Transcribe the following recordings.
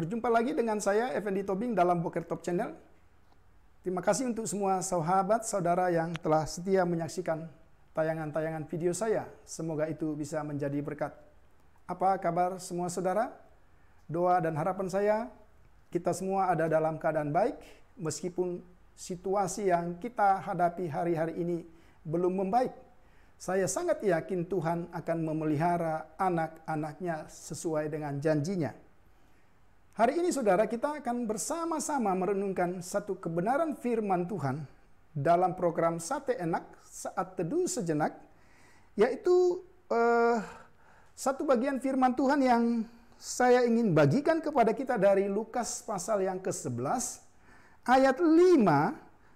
Berjumpa lagi dengan saya, Effendi Tobing, dalam Boker Top Channel. Terima kasih untuk semua sahabat, saudara yang telah setia menyaksikan tayangan-tayangan video saya. Semoga itu bisa menjadi berkat. Apa kabar semua saudara? Doa dan harapan saya, kita semua ada dalam keadaan baik, meskipun situasi yang kita hadapi hari-hari ini belum membaik. Saya sangat yakin Tuhan akan memelihara anak-anaknya sesuai dengan janjinya. Hari ini saudara, kita akan bersama-sama merenungkan satu kebenaran firman Tuhan dalam program Sate Enak Saat Teduh Sejenak, yaitu satu bagian firman Tuhan yang saya ingin bagikan kepada kita dari Lukas pasal yang ke-11 ayat 5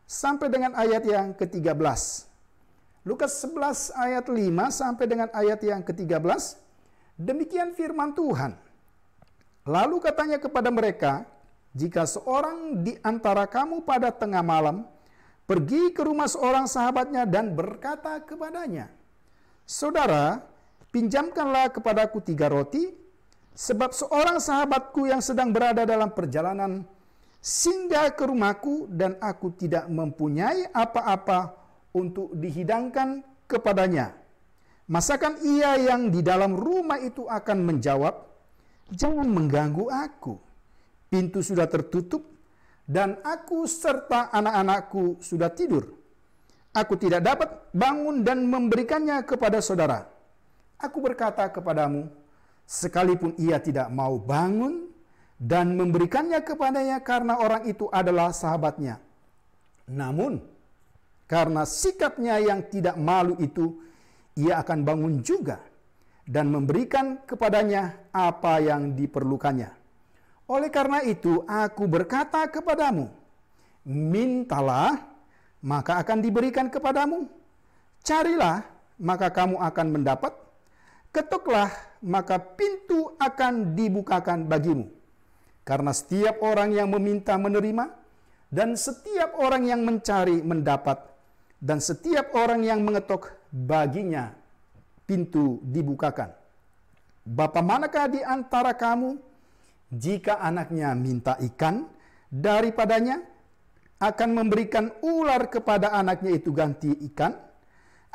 sampai dengan ayat yang ke-13. Lukas 11 ayat 5 sampai dengan ayat yang ke-13. Demikian firman Tuhan. Lalu katanya kepada mereka, jika seorang di antara kamu pada tengah malam pergi ke rumah seorang sahabatnya dan berkata kepadanya, "Saudara, pinjamkanlah kepadaku 3 roti, sebab seorang sahabatku yang sedang berada dalam perjalanan singgah ke rumahku dan aku tidak mempunyai apa-apa untuk dihidangkan kepadanya." Masakan ia yang di dalam rumah itu akan menjawab, "Jangan mengganggu aku. Pintu sudah tertutup dan aku serta anak-anakku sudah tidur. Aku tidak dapat bangun dan memberikannya kepada saudara. Aku berkata kepadamu, sekalipun ia tidak mau bangun dan memberikannya kepadanya karena orang itu adalah sahabatnya. Namun, karena sikapnya yang tidak malu itu, ia akan bangun juga dan memberikan kepadanya apa yang diperlukannya. Oleh karena itu, aku berkata kepadamu, mintalah, maka akan diberikan kepadamu. Carilah, maka kamu akan mendapat. Ketuklah, maka pintu akan dibukakan bagimu. Karena setiap orang yang meminta menerima, dan setiap orang yang mencari mendapat, dan setiap orang yang mengetok baginya pintu dibukakan. Bapa manakah di antara kamu, jika anaknya minta ikan daripadanya, akan memberikan ular kepada anaknya itu ganti ikan?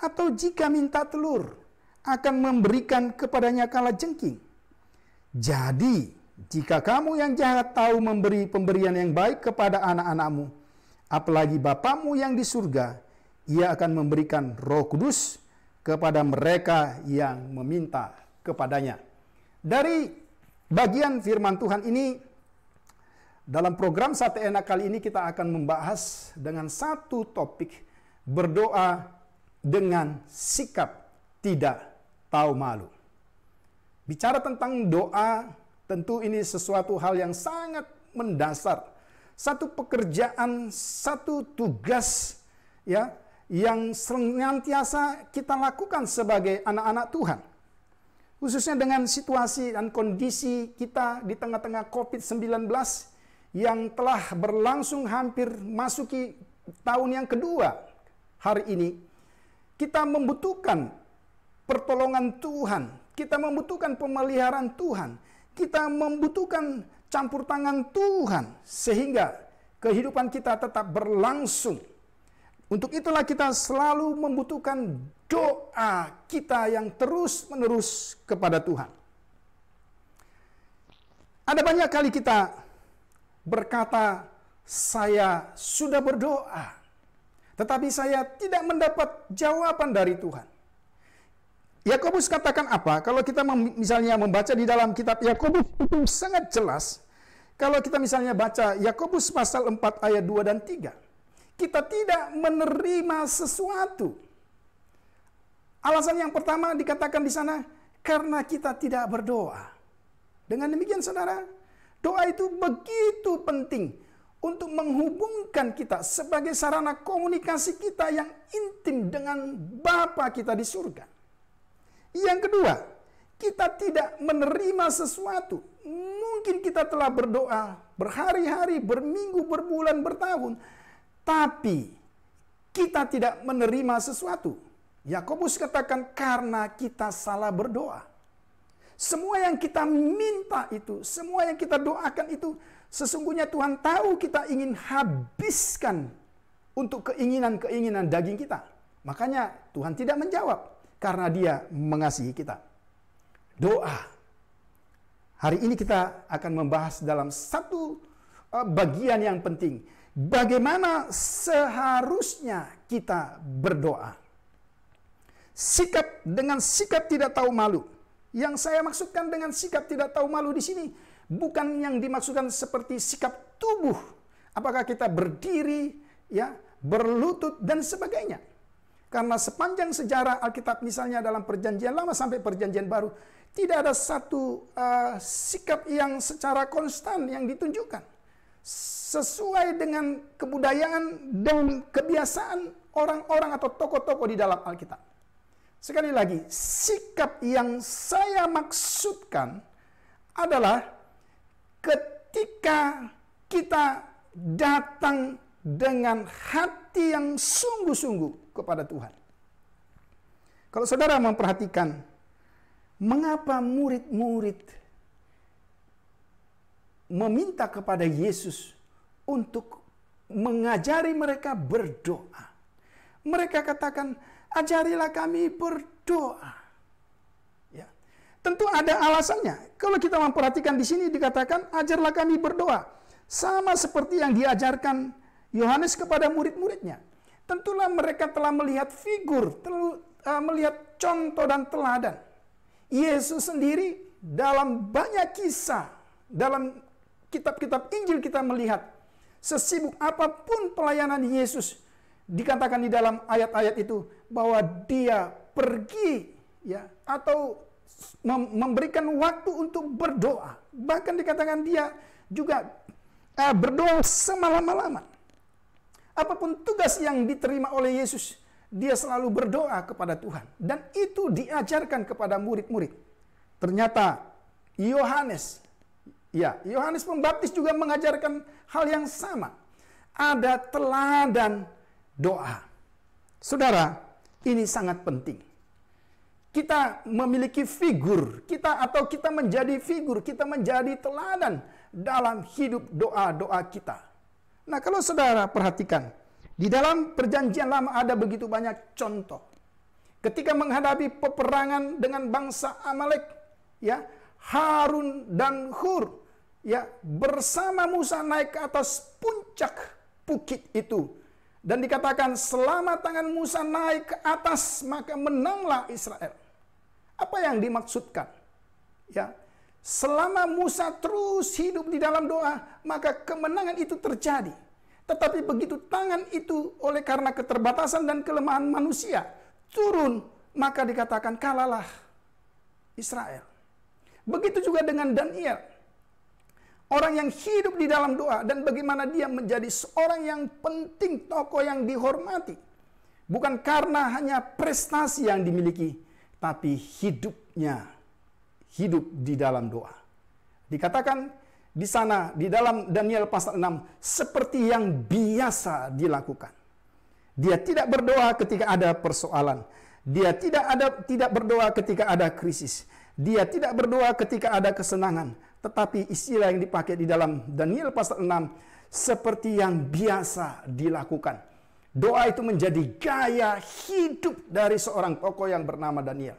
Atau jika minta telur, akan memberikan kepadanya kalajengking? Jadi, jika kamu yang jahat tahu memberi pemberian yang baik kepada anak-anakmu, apalagi Bapamu yang di surga, ia akan memberikan Roh Kudus kepada mereka yang meminta kepadanya. Dari bagian firman Tuhan ini, dalam program Sate Enak kali ini kita akan membahas dengan satu topik, berdoa dengan sikap tidak tahu malu. Bicara tentang doa, tentu ini sesuatu hal yang sangat mendasar. Satu pekerjaan, satu tugas, ya, yang senantiasa kita lakukan sebagai anak-anak Tuhan. Khususnya dengan situasi dan kondisi kita di tengah-tengah COVID-19 yang telah berlangsung hampir masuki tahun yang kedua hari ini. Kita membutuhkan pertolongan Tuhan, kita membutuhkan pemeliharaan Tuhan, kita membutuhkan campur tangan Tuhan sehingga kehidupan kita tetap berlangsung. Untuk itulah kita selalu membutuhkan doa kita yang terus-menerus kepada Tuhan. Ada banyak kali kita berkata, saya sudah berdoa, tetapi saya tidak mendapat jawaban dari Tuhan. Yakobus katakan apa? Kalau kita misalnya membaca di dalam kitab Yakobus, itu sangat jelas. Kalau kita misalnya baca Yakobus pasal 4 ayat 2 dan 3. Kita tidak menerima sesuatu. Alasan yang pertama dikatakan di sana, karena kita tidak berdoa. Dengan demikian saudara, doa itu begitu penting untuk menghubungkan kita sebagai sarana komunikasi kita yang intim dengan Bapa kita di surga. Yang kedua, kita tidak menerima sesuatu. Mungkin kita telah berdoa berhari-hari, berminggu, berbulan, bertahun, tapi kita tidak menerima sesuatu. Yakobus katakan karena kita salah berdoa. Semua yang kita minta itu, semua yang kita doakan itu, sesungguhnya Tuhan tahu kita ingin habiskan untuk keinginan-keinginan daging kita. Makanya Tuhan tidak menjawab, karena Dia mengasihi kita. Doa. Hari ini kita akan membahas dalam satu bagian yang penting. Bagaimana seharusnya kita berdoa. Dengan sikap tidak tahu malu. Yang saya maksudkan dengan sikap tidak tahu malu di sini bukan yang dimaksudkan seperti sikap tubuh. Apakah kita berdiri, ya, berlutut dan sebagainya. Karena sepanjang sejarah Alkitab misalnya dalam Perjanjian Lama sampai Perjanjian Baru tidak ada satu sikap yang secara konstan yang ditunjukkan sesuai dengan kebudayaan dan kebiasaan orang-orang atau tokoh-tokoh di dalam Alkitab. Sekali lagi, sikap yang saya maksudkan adalah ketika kita datang dengan hati yang sungguh-sungguh kepada Tuhan. Kalau saudara memperhatikan, mengapa murid-murid meminta kepada Yesus untuk mengajari mereka berdoa. Mereka katakan, ajarilah kami berdoa. Ya. Tentu ada alasannya. Kalau kita memperhatikan di sini dikatakan, ajarlah kami berdoa. Sama seperti yang diajarkan Yohanes kepada murid-muridnya. Tentulah mereka telah melihat figur, melihat contoh dan teladan. Yesus sendiri dalam banyak kisah, dalam kitab-kitab Injil kita melihat, sesibuk apapun pelayanan Yesus, dikatakan di dalam ayat-ayat itu bahwa Dia pergi, ya, atau memberikan waktu untuk berdoa. Bahkan dikatakan Dia juga berdoa semalam-malaman. Apapun tugas yang diterima oleh Yesus, Dia selalu berdoa kepada Tuhan. Dan itu diajarkan kepada murid-murid. Ternyata Yohanes Pembaptis juga mengajarkan hal yang sama. Ada teladan doa. Saudara, ini sangat penting. Kita memiliki figur, kita menjadi figur, kita menjadi teladan dalam hidup doa-doa kita. Nah, kalau saudara perhatikan, di dalam Perjanjian Lama ada begitu banyak contoh. Ketika menghadapi peperangan dengan bangsa Amalek, ya, Harun dan Hur, ya, bersama Musa naik ke atas puncak bukit itu. Dan dikatakan selama tangan Musa naik ke atas, maka menanglah Israel. Apa yang dimaksudkan? Ya, selama Musa terus hidup di dalam doa, maka kemenangan itu terjadi. Tetapi begitu tangan itu oleh karena keterbatasan dan kelemahan manusia turun, maka dikatakan kalahlah Israel. Begitu juga dengan Daniel. Orang yang hidup di dalam doa dan bagaimana dia menjadi seorang yang penting, tokoh yang dihormati. Bukan karena hanya prestasi yang dimiliki, tapi hidupnya hidup di dalam doa. Dikatakan di sana di dalam Daniel pasal 6 seperti yang biasa dilakukan. Dia tidak berdoa ketika ada persoalan. Dia tidak berdoa ketika ada krisis. Dia tidak berdoa ketika ada kesenangan. Tetapi istilah yang dipakai di dalam Daniel pasal 6 seperti yang biasa dilakukan. Doa itu menjadi gaya hidup dari seorang tokoh yang bernama Daniel.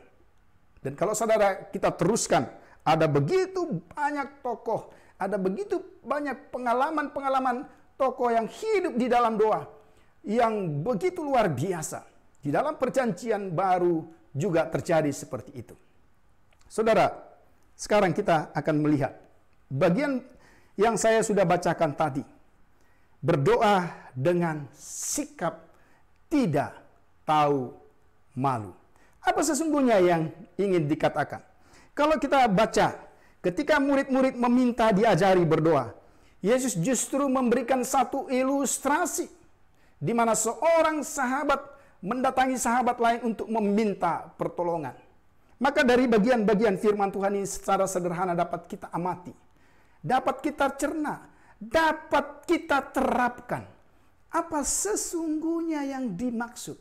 Dan kalau saudara kita teruskan, ada begitu banyak tokoh, ada begitu banyak pengalaman-pengalaman tokoh yang hidup di dalam doa yang begitu luar biasa. Di dalam Perjanjian Baru juga terjadi seperti itu. Saudara, sekarang kita akan melihat bagian yang saya sudah bacakan tadi. Berdoa dengan sikap tidak tahu malu. Apa sesungguhnya yang ingin dikatakan? Kalau kita baca, ketika murid-murid meminta diajari berdoa, Yesus justru memberikan satu ilustrasi di mana seorang sahabat mendatangi sahabat lain untuk meminta pertolongan. Maka dari bagian-bagian firman Tuhan ini secara sederhana dapat kita amati, dapat kita cerna, dapat kita terapkan. Apa sesungguhnya yang dimaksud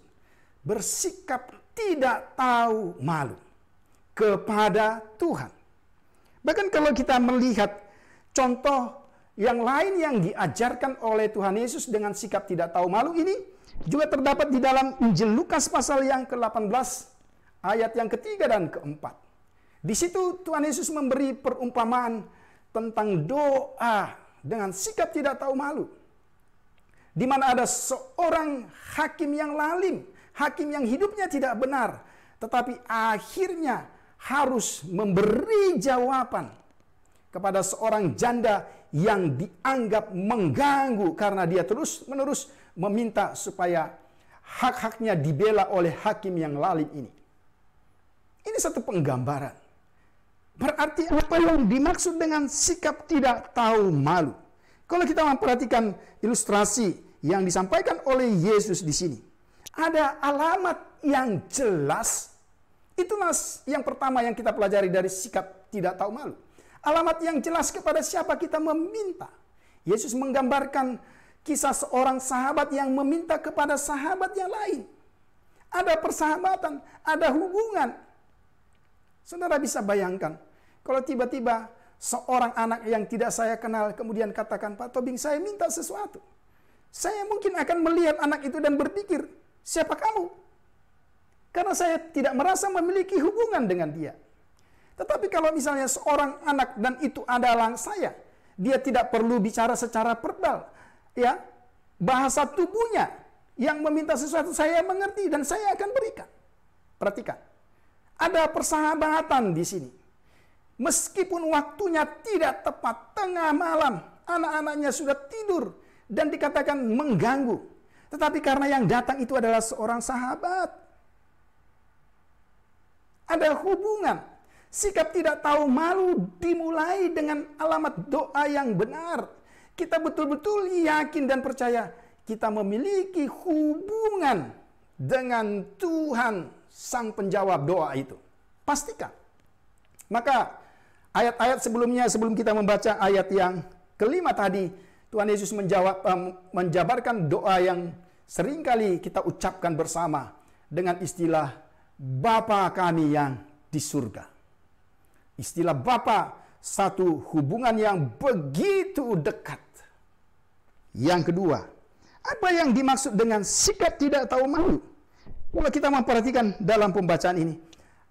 bersikap tidak tahu malu kepada Tuhan? Bahkan kalau kita melihat contoh yang lain yang diajarkan oleh Tuhan Yesus dengan sikap tidak tahu malu ini juga terdapat di dalam Injil Lukas pasal yang ke-18 ayat yang ketiga dan keempat. Di situ Tuhan Yesus memberi perumpamaan tentang doa dengan sikap tidak tahu malu. Di mana ada seorang hakim yang lalim, hakim yang hidupnya tidak benar, tetapi akhirnya harus memberi jawaban kepada seorang janda yang dianggap mengganggu karena dia terus-menerus meminta supaya hak-haknya dibela oleh hakim yang lalim ini. Ini satu penggambaran. Berarti apa yang dimaksud dengan sikap tidak tahu malu? Kalau kita memperhatikan ilustrasi yang disampaikan oleh Yesus di sini, ada alamat yang jelas. Itulah yang pertama yang kita pelajari dari sikap tidak tahu malu. Alamat yang jelas kepada siapa kita meminta. Yesus menggambarkan kisah seorang sahabat yang meminta kepada sahabat yang lain. Ada persahabatan, ada hubungan. Saudara bisa bayangkan, kalau tiba-tiba seorang anak yang tidak saya kenal kemudian katakan, Pak Tobing, saya minta sesuatu. Saya mungkin akan melihat anak itu dan berpikir, siapa kamu? Karena saya tidak merasa memiliki hubungan dengan dia. Tetapi kalau misalnya seorang anak dan itu adalah saya, dia tidak perlu bicara secara verbal, ya, bahasa tubuhnya yang meminta sesuatu saya mengerti dan saya akan berikan. Perhatikan, ada persahabatan di sini. Meskipun waktunya tidak tepat, tengah malam, anak-anaknya sudah tidur dan dikatakan mengganggu, tetapi karena yang datang itu adalah seorang sahabat, ada hubungan. Sikap tidak tahu malu dimulai dengan alamat doa yang benar. Kita betul-betul yakin dan percaya kita memiliki hubungan dengan Tuhan Sang Penjawab doa itu. Pastikan. Maka ayat-ayat sebelumnya, sebelum kita membaca ayat yang kelima tadi, Tuhan Yesus menjabarkan doa yang seringkali kita ucapkan bersama dengan istilah Bapa kami yang di surga. Istilah Bapa, satu hubungan yang begitu dekat. Yang kedua, apa yang dimaksud dengan sikap tidak tahu malu? Kalau kita memperhatikan dalam pembacaan ini,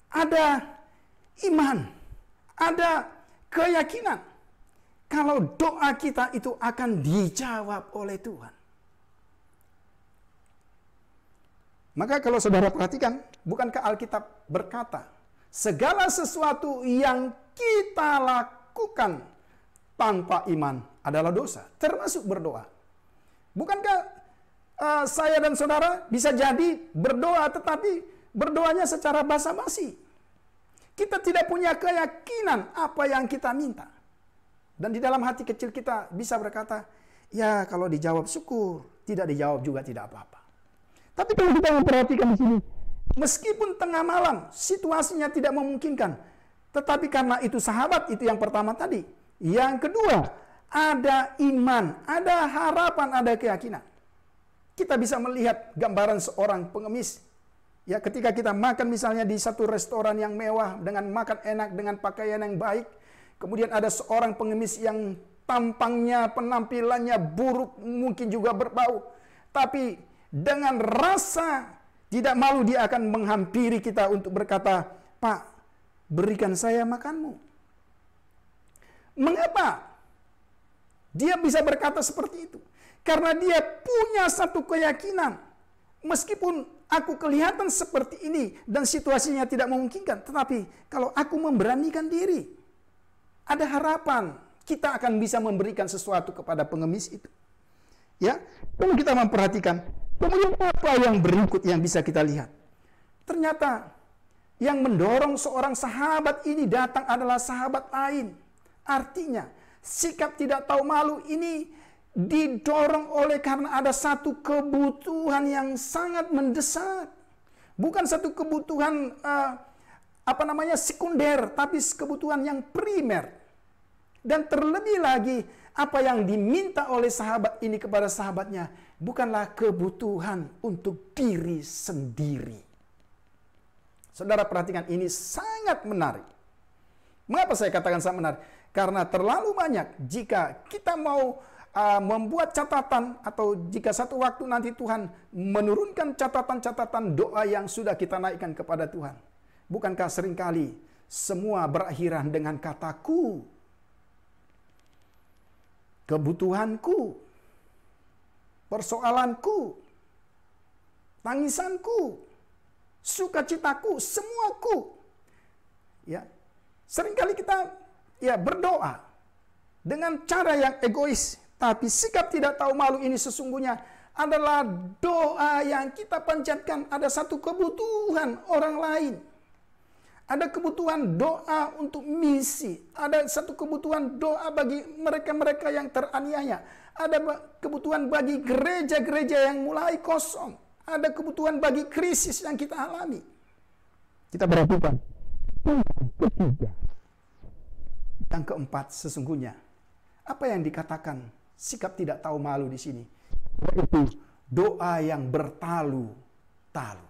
ada iman, ada keyakinan kalau doa kita itu akan dijawab oleh Tuhan. Maka kalau saudara perhatikan, bukankah Alkitab berkata, segala sesuatu yang kita lakukan tanpa iman adalah dosa, termasuk berdoa. Bukankah saya dan saudara bisa jadi berdoa, tetapi berdoanya secara basa-basi? Kita tidak punya keyakinan apa yang kita minta. Dan di dalam hati kecil kita bisa berkata, ya kalau dijawab syukur, tidak dijawab juga tidak apa-apa. Tapi kalau kita memperhatikan di sini, meskipun tengah malam, situasinya tidak memungkinkan. Tetapi karena itu sahabat, itu yang pertama tadi. Yang kedua, ada iman, ada harapan, ada keyakinan. Kita bisa melihat gambaran seorang pengemis. Ya, ketika kita makan misalnya di satu restoran yang mewah, dengan makan enak, dengan pakaian yang baik. Kemudian ada seorang pengemis yang tampangnya, penampilannya buruk, mungkin juga berbau. Tapi dengan rasa tidak malu dia akan menghampiri kita untuk berkata, Pak, berikan saya makanmu. Mengapa dia bisa berkata seperti itu? Karena dia punya satu keyakinan. Meskipun aku kelihatan seperti ini dan situasinya tidak memungkinkan, tetapi kalau aku memberanikan diri, ada harapan kita akan bisa memberikan sesuatu kepada pengemis itu. Ya, kalau kita memperhatikan, kemudian apa yang berikut yang bisa kita lihat? Ternyata yang mendorong seorang sahabat ini datang adalah sahabat lain. Artinya, sikap tidak tahu malu ini didorong oleh karena ada satu kebutuhan yang sangat mendesak. Bukan satu kebutuhan sekunder, tapi kebutuhan yang primer. Dan terlebih lagi, apa yang diminta oleh sahabat ini kepada sahabatnya bukanlah kebutuhan untuk diri sendiri. Saudara perhatikan, ini sangat menarik. Mengapa saya katakan sangat menarik? Karena terlalu banyak jika kita mau membuat catatan, atau jika satu waktu nanti Tuhan menurunkan catatan-catatan doa yang sudah kita naikkan kepada Tuhan. Bukankah seringkali semua berakhiran dengan kataku, kebutuhanku, persoalanku, tangisanku, sukacitaku, semuaku. Ya, seringkali kita berdoa dengan cara yang egois, tapi sikap tidak tahu malu ini sesungguhnya adalah doa yang kita panjatkan. Ada satu kebutuhan orang lain. Ada kebutuhan doa untuk misi. Ada satu kebutuhan doa bagi mereka-mereka yang teraniaya. Ada kebutuhan bagi gereja-gereja yang mulai kosong. Ada kebutuhan bagi krisis yang kita alami. Kita berlakukan. Ketiga. Yang keempat, sesungguhnya apa yang dikatakan sikap tidak tahu malu di sini, yaitu doa yang bertalu-talu,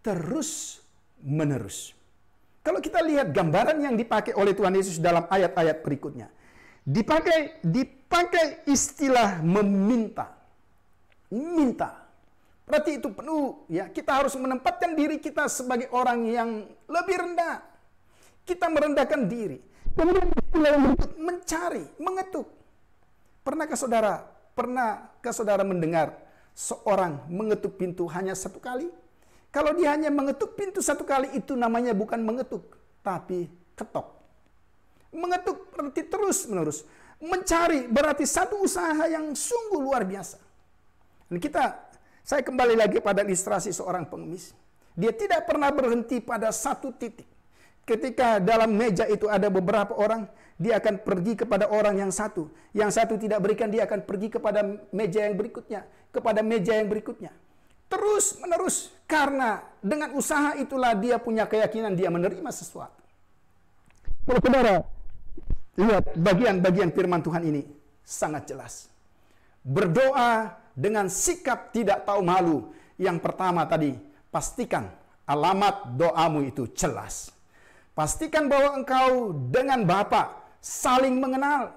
terus menerus. Kalau kita lihat gambaran yang dipakai oleh Tuhan Yesus dalam ayat-ayat berikutnya, dipakai istilah meminta. Minta. Berarti itu penuh, ya. Kita harus menempatkan diri kita sebagai orang yang lebih rendah. Kita merendahkan diri. Kemudian istilah yang berikut, mencari, mengetuk. Pernahkah saudara mendengar seorang mengetuk pintu hanya satu kali? Kalau dia hanya mengetuk pintu satu kali, itu namanya bukan mengetuk, tapi ketok. Mengetuk berarti terus-menerus. Mencari berarti satu usaha yang sungguh luar biasa. Dan saya kembali lagi pada ilustrasi seorang pengemis. Dia tidak pernah berhenti pada satu titik. Ketika dalam meja itu ada beberapa orang, dia akan pergi kepada orang yang satu. Yang satu tidak berikan, dia akan pergi kepada meja yang berikutnya, kepada meja yang berikutnya. Terus menerus, karena dengan usaha itulah dia punya keyakinan dia menerima sesuatu. Kalau saudara lihat bagian-bagian firman Tuhan ini sangat jelas. Berdoa dengan sikap tidak tahu malu. Yang pertama tadi, pastikan alamat doamu itu jelas. Pastikan bahwa engkau dengan Bapa saling mengenal.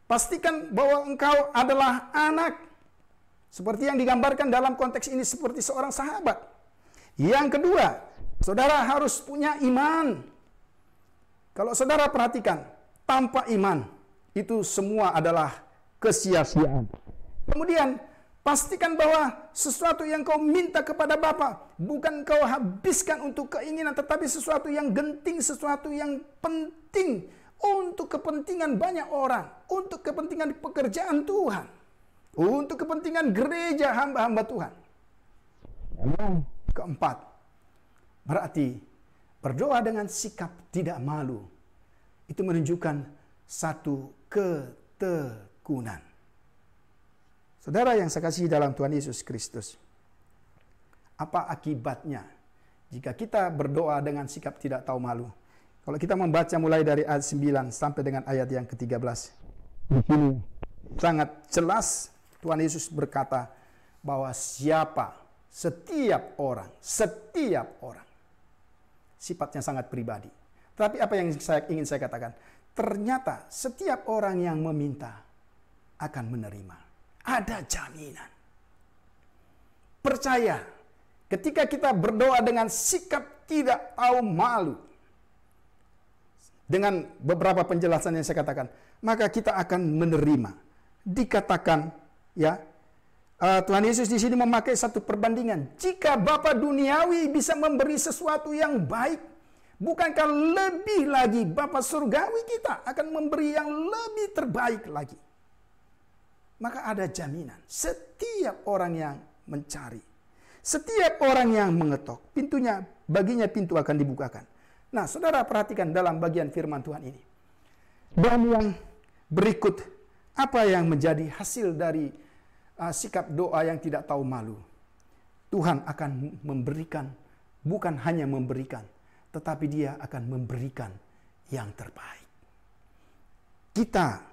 Pastikan bahwa engkau adalah anak. Seperti yang digambarkan dalam konteks ini seperti seorang sahabat. Yang kedua, saudara harus punya iman. Kalau saudara perhatikan, tanpa iman itu semua adalah kesia-siaan. Kemudian, pastikan bahwa sesuatu yang kau minta kepada Bapa bukan kau habiskan untuk keinginan, tetapi sesuatu yang genting, sesuatu yang penting untuk kepentingan banyak orang, untuk kepentingan pekerjaan Tuhan, untuk kepentingan gereja hamba-hamba Tuhan. Yang keempat, berarti berdoa dengan sikap tidak malu. Itu menunjukkan satu ketekunan. Saudara yang saya kasih dalam Tuhan Yesus Kristus, apa akibatnya jika kita berdoa dengan sikap tidak tahu malu? Kalau kita membaca mulai dari ayat 9 sampai dengan ayat yang ke-13, di sini sangat jelas Tuhan Yesus berkata bahwa setiap orang, sifatnya sangat pribadi. Tapi apa yang ingin saya katakan? Ternyata setiap orang yang meminta akan menerima. Ada jaminan. Percaya, ketika kita berdoa dengan sikap tidak tahu malu, dengan beberapa penjelasan yang saya katakan, maka kita akan menerima. Dikatakan, ya, Tuhan Yesus di sini memakai satu perbandingan. Jika Bapa duniawi bisa memberi sesuatu yang baik, bukankah lebih lagi Bapa surgawi kita akan memberi yang lebih terbaik lagi? Maka ada jaminan. Setiap orang yang mencari, setiap orang yang mengetok, pintunya, baginya pintu akan dibukakan. Nah, saudara perhatikan dalam bagian firman Tuhan ini. Dan yang berikut, apa yang menjadi hasil dari sikap doa yang tidak tahu malu? Tuhan akan memberikan, bukan hanya memberikan, tetapi Dia akan memberikan yang terbaik. Kita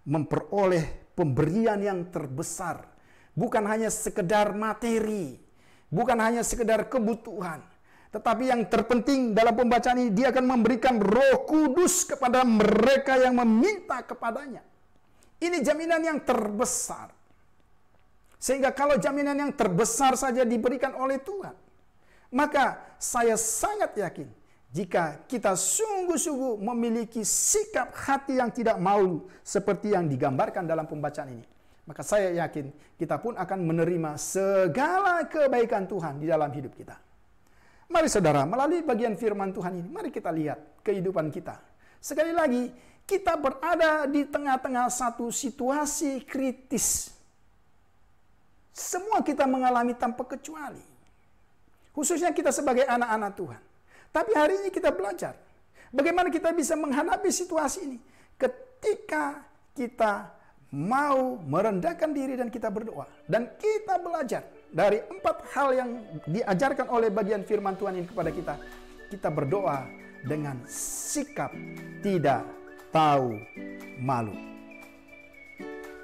memperoleh pemberian yang terbesar, bukan hanya sekedar materi, bukan hanya sekedar kebutuhan, Tetapi yang terpenting dalam pembacaan ini, dia akan memberikan Roh Kudus kepada mereka yang meminta kepadanya. Ini jaminan yang terbesar. Sehingga kalau jaminan yang terbesar saja diberikan oleh Tuhan, maka saya sangat yakin jika kita sungguh-sungguh memiliki sikap hati yang tidak malu seperti yang digambarkan dalam pembacaan ini, maka saya yakin kita pun akan menerima segala kebaikan Tuhan di dalam hidup kita. Mari saudara, melalui bagian firman Tuhan ini, mari kita lihat kehidupan kita. Sekali lagi, kita berada di tengah-tengah satu situasi kritis. Semua kita mengalami tanpa kecuali. Khususnya kita sebagai anak-anak Tuhan. Tapi hari ini kita belajar bagaimana kita bisa menghadapi situasi ini ketika kita mau merendahkan diri dan kita berdoa. Dan kita belajar dari 4 hal yang diajarkan oleh bagian firman Tuhan ini kepada kita. Kita berdoa dengan sikap tidak tahu malu.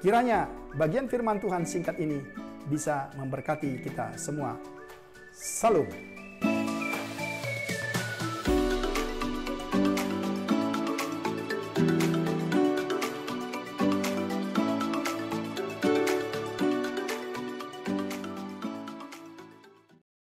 Kiranya bagian firman Tuhan singkat ini bisa memberkati kita semua. Salam.